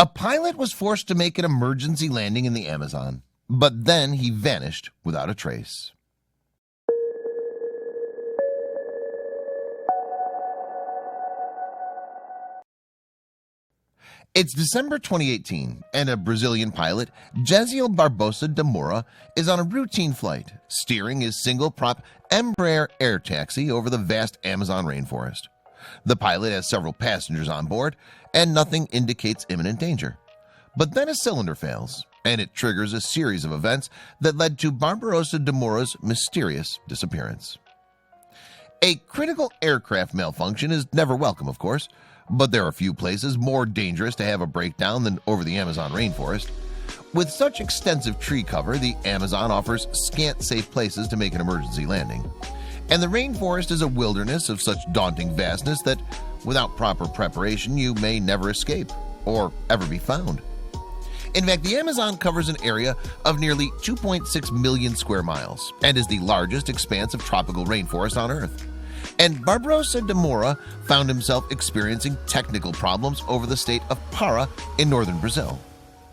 A pilot was forced to make an emergency landing in the Amazon, but then he vanished without a trace. It's December 2018, and a Brazilian pilot, Jeziel Barbosa de Moura, is on a routine flight, steering his single-prop Embraer air taxi over the vast Amazon rainforest. The pilot has several passengers on board, and nothing indicates imminent danger. But then a cylinder fails, and it triggers a series of events that led to Barbosa de Moura's mysterious disappearance. A critical aircraft malfunction is never welcome, of course, but there are few places more dangerous to have a breakdown than over the Amazon rainforest. With such extensive tree cover, the Amazon offers scant safe places to make an emergency landing. And the rainforest is a wilderness of such daunting vastness that, without proper preparation, you may never escape or ever be found. In fact, the Amazon covers an area of nearly 2.6 million square miles and is the largest expanse of tropical rainforest on Earth. And Barbosa de Moura found himself experiencing technical problems over the state of Para in northern Brazil.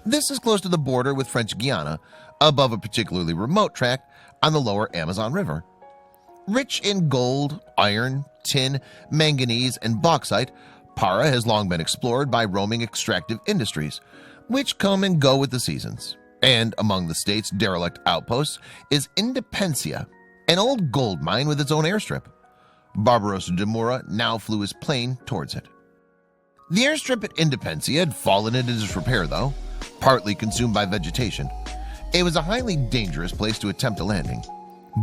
This is close to the border with French Guiana, above a particularly remote tract on the lower Amazon River. Rich in gold, iron, tin, manganese, and bauxite, Para has long been explored by roaming extractive industries, which come and go with the seasons. And among the state's derelict outposts is Independencia, an old gold mine with its own airstrip. Barbosa de Moura now flew his plane towards it. The airstrip at Independencia had fallen into disrepair, though, partly consumed by vegetation. It was a highly dangerous place to attempt a landing,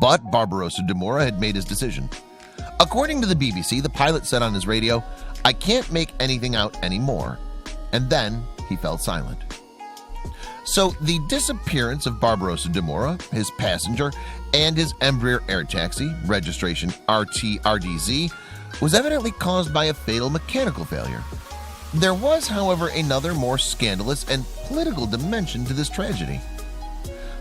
but Barbosa de Moura had made his decision. According to the BBC, the pilot said on his radio, "I can't make anything out anymore," and then he fell silent. So the disappearance of Barbosa de Moura, his passenger, and his Embraer air taxi, registration RTRDZ, was evidently caused by a fatal mechanical failure. There was, however, another more scandalous and political dimension to this tragedy.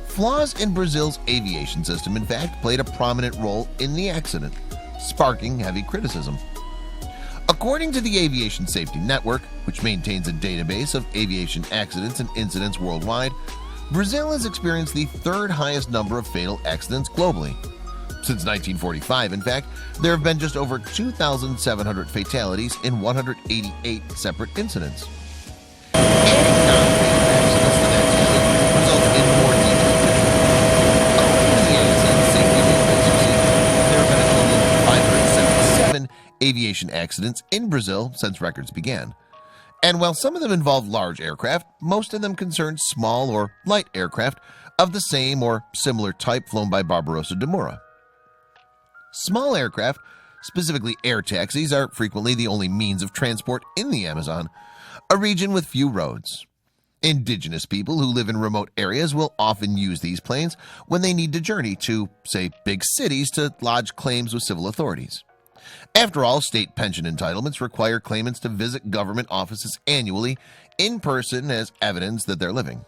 Flaws in Brazil's aviation system, in fact, played a prominent role in the accident, sparking heavy criticism. According to the Aviation Safety Network, which maintains a database of aviation accidents and incidents worldwide, Brazil has experienced the third highest number of fatal accidents globally. Since 1945, in fact, there have been just over 2,700 fatalities in 188 separate incidents. Adding non-fatal accidents to that tally results in more detailed picture. According to the ASN Safety News, there have been a total of 577 aviation accidents in Brazil since records began. And while some of them involve large aircraft, most of them concern small or light aircraft of the same or similar type flown by Barbosa de Moura. Small aircraft, specifically air taxis, are frequently the only means of transport in the Amazon, a region with few roads. Indigenous people who live in remote areas will often use these planes when they need to journey to, say, big cities to lodge claims with civil authorities. After all, state pension entitlements require claimants to visit government offices annually in person as evidence that they're living.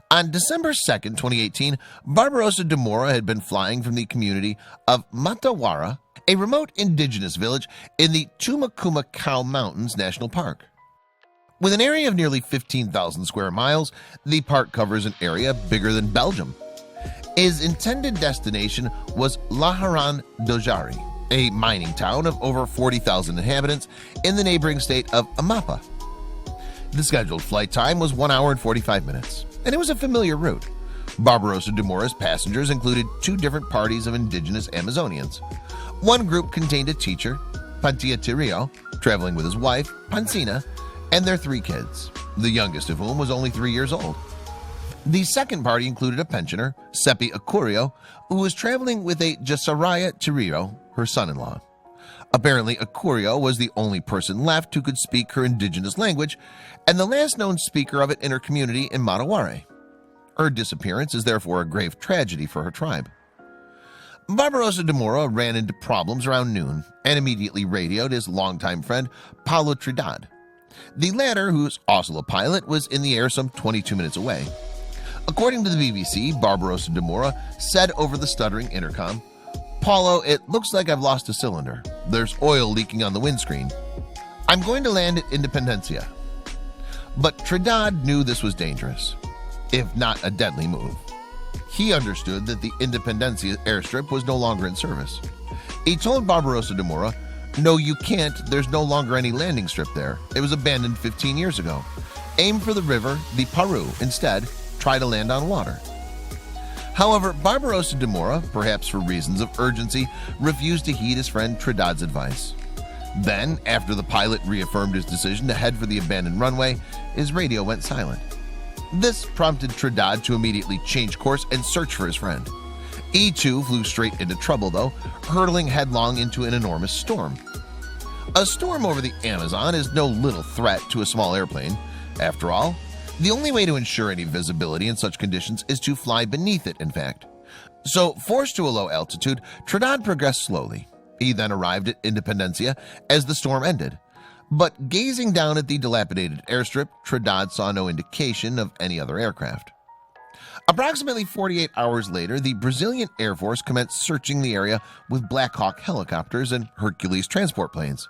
On December 2nd, 2018, Barbosa de Moura had been flying from the community of Matawara, a remote indigenous village in the Tumacuma Cow Mountains National Park. With an area of nearly 15,000 square miles, the park covers an area bigger than Belgium. His intended destination was Laharan Dojari, a mining town of over 40,000 inhabitants in the neighboring state of Amapa. The scheduled flight time was 1 hour and 45 minutes, and it was a familiar route. Barbosa de Moura's passengers included two different parties of indigenous Amazonians. One group contained a teacher, Pantia Tirio, traveling with his wife, Pancina, and their 3 kids, the youngest of whom was only 3 years old. The second party included a pensioner, Sepi Akurio, who was traveling with a Jasaraya Tiriro, her son-in-law. Apparently, Akurio was the only person left who could speak her indigenous language, and the last known speaker of it in her community in Mataware. Her disappearance is therefore a grave tragedy for her tribe. Barbosa de Moura ran into problems around noon and immediately radioed his longtime friend Paulo Trinidad. The latter, who's also a pilot, was in the air some 22 minutes away. According to the BBC, Barbosa de Moura said over the stuttering intercom, "Paulo, it looks like I've lost a cylinder. There's oil leaking on the windscreen. I'm going to land at Independencia." But Trinidad knew this was dangerous, if not a deadly move. He understood that the Independencia airstrip was no longer in service. He told Barbarossa de Mora, "No, you can't. There's no longer any landing strip there. It was abandoned 15 years ago. Aim for the river, the Paru. Instead, try to land on water." However, Barbarossa de Mora, perhaps for reasons of urgency, refused to heed his friend Trinidad's advice. Then, after the pilot reaffirmed his decision to head for the abandoned runway, his radio went silent. This prompted Trinidad to immediately change course and search for his friend. He too flew straight into trouble though, hurtling headlong into an enormous storm. A storm over the Amazon is no little threat to a small airplane. After all, the only way to ensure any visibility in such conditions is to fly beneath it, in fact. So, forced to a low altitude, Trinidad progressed slowly. He then arrived at Independencia as the storm ended. But gazing down at the dilapidated airstrip, Trinidad saw no indication of any other aircraft. Approximately 48 hours later, the Brazilian Air Force commenced searching the area with Black Hawk helicopters and Hercules transport planes.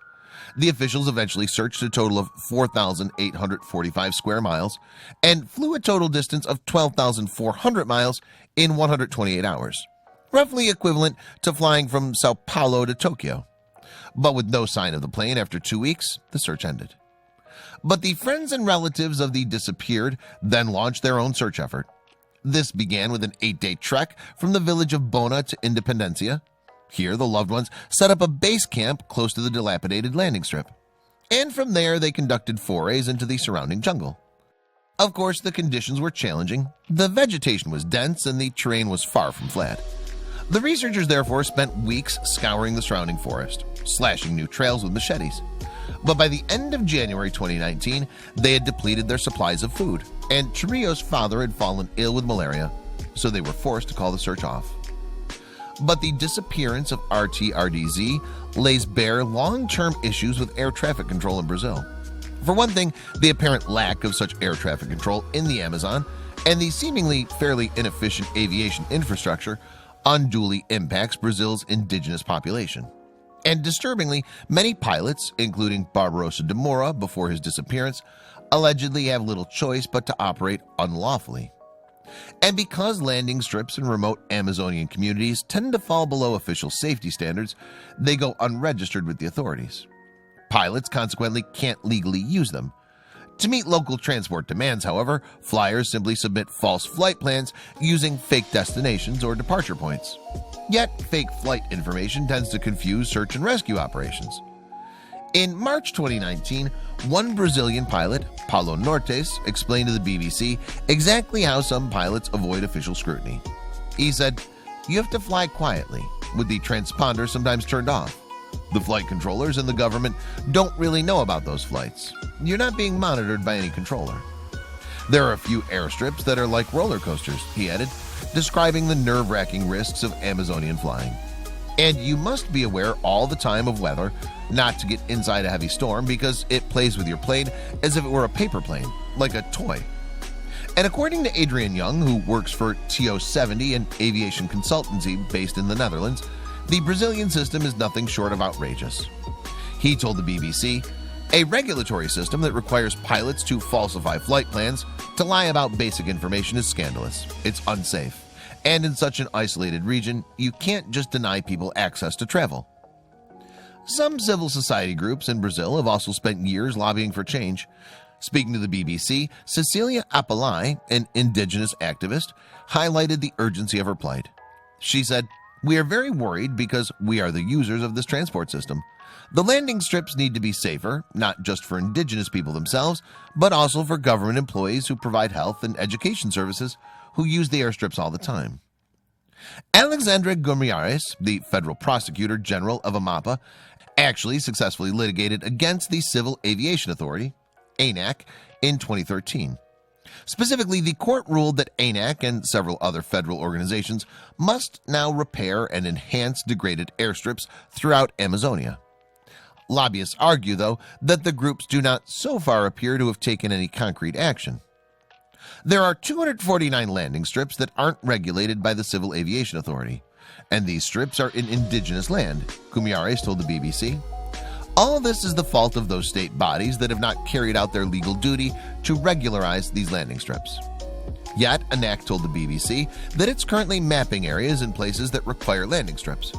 The officials eventually searched a total of 4,845 square miles and flew a total distance of 12,400 miles in 128 hours, roughly equivalent to flying from Sao Paulo to Tokyo. But with no sign of the plane after 2 weeks, the search ended. But the friends and relatives of the disappeared then launched their own search effort. This began with an 8-day trek from the village of Bona to Independencia. Here, the loved ones set up a base camp close to the dilapidated landing strip. And from there, they conducted forays into the surrounding jungle. Of course, the conditions were challenging. The vegetation was dense and the terrain was far from flat. The researchers therefore spent weeks scouring the surrounding forest, slashing new trails with machetes. But by the end of January 2019, they had depleted their supplies of food, and Chirrillo's father had fallen ill with malaria, so they were forced to call the search off. But the disappearance of RTRDZ lays bare long-term issues with air traffic control in Brazil. For one thing, the apparent lack of such air traffic control in the Amazon and the seemingly fairly inefficient aviation infrastructure unduly impacts Brazil's indigenous population. And disturbingly, many pilots, including Barbarossa de Mora before his disappearance, allegedly have little choice but to operate unlawfully. And because landing strips in remote Amazonian communities tend to fall below official safety standards, they go unregistered with the authorities. Pilots consequently can't legally use them. To meet local transport demands, however, flyers simply submit false flight plans using fake destinations or departure points. Yet, fake flight information tends to confuse search and rescue operations. In March 2019, one Brazilian pilot, Paulo Nortes, explained to the BBC exactly how some pilots avoid official scrutiny. He said, "You have to fly quietly, with the transponder sometimes turned off. The flight controllers and the government don't really know about those flights. You're not being monitored by any controller." There are a few airstrips that are like roller coasters, he added, describing the nerve-wracking risks of Amazonian flying. And you must be aware all the time of weather, not to get inside a heavy storm because it plays with your plane as if it were a paper plane, like a toy. And according to Adrian Young, who works for TO70, an aviation consultancy based in the Netherlands, the Brazilian system is nothing short of outrageous. He told the BBC, "A regulatory system that requires pilots to falsify flight plans, to lie about basic information is scandalous. It's unsafe. And in such an isolated region, you can't just deny people access to travel." Some civil society groups in Brazil have also spent years lobbying for change. Speaking to the BBC, Cecilia Apalai, an indigenous activist, highlighted the urgency of her plight. She said, "We are very worried because we are the users of this transport system. The landing strips need to be safer, not just for indigenous people themselves, but also for government employees who provide health and education services who use the airstrips all the time." Alexandre Gomiares, the federal prosecutor general of Amapa, actually successfully litigated against the Civil Aviation Authority, ANAC, in 2013. Specifically, the court ruled that ANAC and several other federal organizations must now repair and enhance degraded airstrips throughout Amazonia. Lobbyists argue, though, that the groups do not so far appear to have taken any concrete action. There are 249 landing strips that aren't regulated by the Civil Aviation Authority, and these strips are in indigenous land, Gomiares told the BBC. All this is the fault of those state bodies that have not carried out their legal duty to regularize these landing strips. Yet, ANAC told the BBC that it's currently mapping areas in places that require landing strips.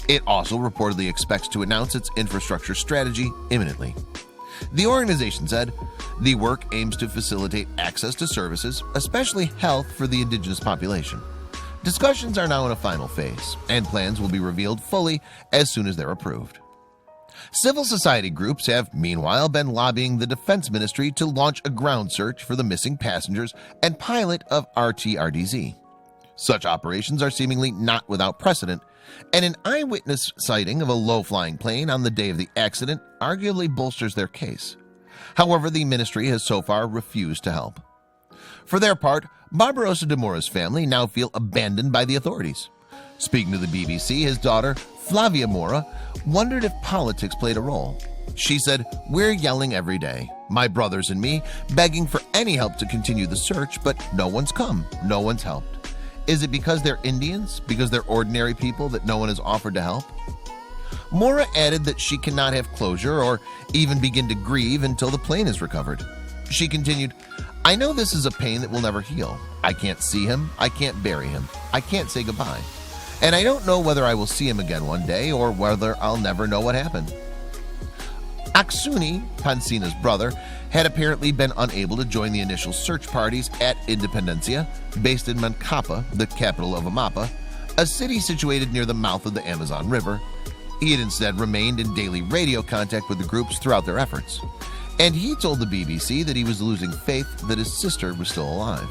It also reportedly expects to announce its infrastructure strategy imminently. The organization said, "The work aims to facilitate access to services, especially health, for the indigenous population. Discussions are now in a final phase, and plans will be revealed fully as soon as they're approved." Civil society groups have meanwhile been lobbying the Defense Ministry to launch a ground search for the missing passengers and pilot of RTRDZ. Such operations are seemingly not without precedent, and an eyewitness sighting of a low-flying plane on the day of the accident arguably bolsters their case. However, the ministry has so far refused to help. For their part, Barbarossa de Mora's family now feel abandoned by the authorities. Speaking to the BBC, his daughter, Flavia Mora, wondered if politics played a role. She said, "We're yelling every day, my brothers and me, begging for any help to continue the search, but no one's come, no one's helped. Is it because they're Indians, because they're ordinary people, that no one has offered to help?" Mora added that she cannot have closure or even begin to grieve until the plane is recovered. She continued, "I know this is a pain that will never heal. I can't see him, I can't bury him, I can't say goodbye. And I don't know whether I will see him again one day or whether I'll never know what happened." Aksuni, Pansina's brother, had apparently been unable to join the initial search parties at Independencia, based in Mancapa, the capital of Amapa, a city situated near the mouth of the Amazon River. He had instead remained in daily radio contact with the groups throughout their efforts, and he told the BBC that he was losing faith that his sister was still alive.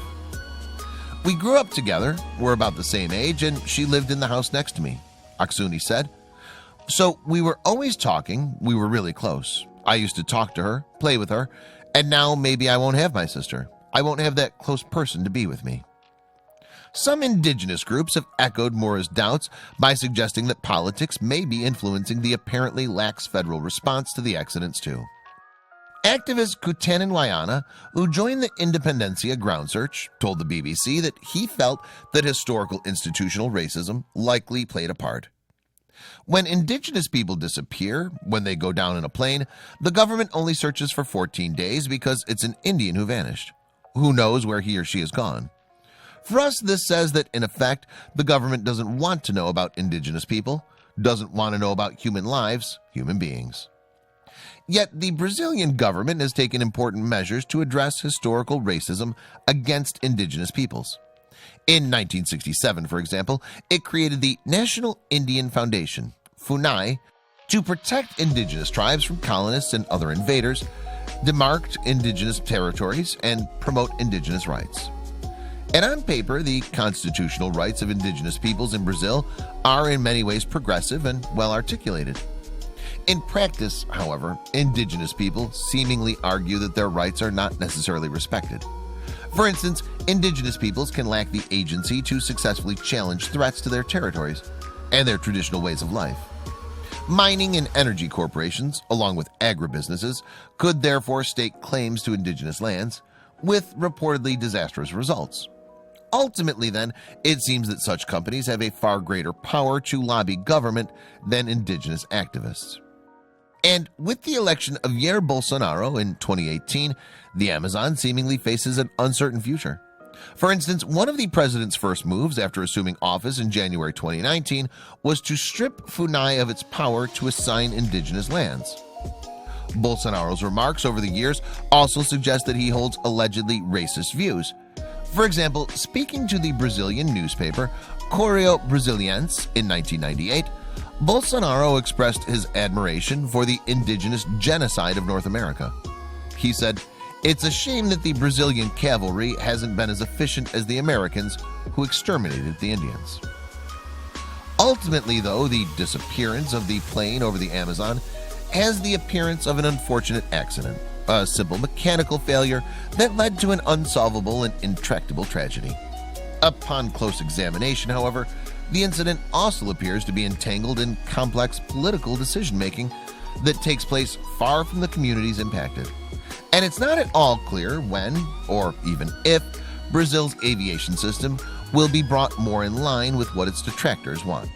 "We grew up together, we're about the same age, and she lived in the house next to me," Aksuni said. "So we were always talking, we were really close. I used to talk to her, play with her, and now maybe I won't have my sister. I won't have that close person to be with me." Some indigenous groups have echoed Mora's doubts by suggesting that politics may be influencing the apparently lax federal response to the accidents too. Activist Kutanan Wayana, who joined the Independencia ground search, told the BBC that he felt that historical institutional racism likely played a part. When indigenous people disappear, when they go down in a plane, the government only searches for 14 days because it's an Indian who vanished. Who knows where he or she has gone? For us, this says that, in effect, the government doesn't want to know about indigenous people, doesn't want to know about human lives, human beings. Yet the Brazilian government has taken important measures to address historical racism against indigenous peoples. In 1967, for example, it created the National Indian Foundation, FUNAI, to protect indigenous tribes from colonists and other invaders, demarked indigenous territories, and promote indigenous rights. And on paper, the constitutional rights of indigenous peoples in Brazil are in many ways progressive and well articulated. In practice, however, indigenous people seemingly argue that their rights are not necessarily respected. For instance, indigenous peoples can lack the agency to successfully challenge threats to their territories and their traditional ways of life. Mining and energy corporations, along with agribusinesses, could therefore stake claims to indigenous lands, with reportedly disastrous results. Ultimately, then, it seems that such companies have a far greater power to lobby government than indigenous activists. And with the election of Jair Bolsonaro in 2018, the Amazon seemingly faces an uncertain future. For instance, one of the president's first moves after assuming office in January 2019 was to strip FUNAI of its power to assign indigenous lands. Bolsonaro's remarks over the years also suggest that he holds allegedly racist views. For example, speaking to the Brazilian newspaper Correio Brasiliense in 1998, Bolsonaro expressed his admiration for the indigenous genocide of North America. He said, "It's a shame that the Brazilian cavalry hasn't been as efficient as the Americans who exterminated the Indians." Ultimately, though, the disappearance of the plane over the Amazon has the appearance of an unfortunate accident, a simple mechanical failure that led to an unsolvable and intractable tragedy. Upon close examination, however, the incident also appears to be entangled in complex political decision-making that takes place far from the communities impacted. And it's not at all clear when, or even if, Brazil's aviation system will be brought more in line with what its detractors want.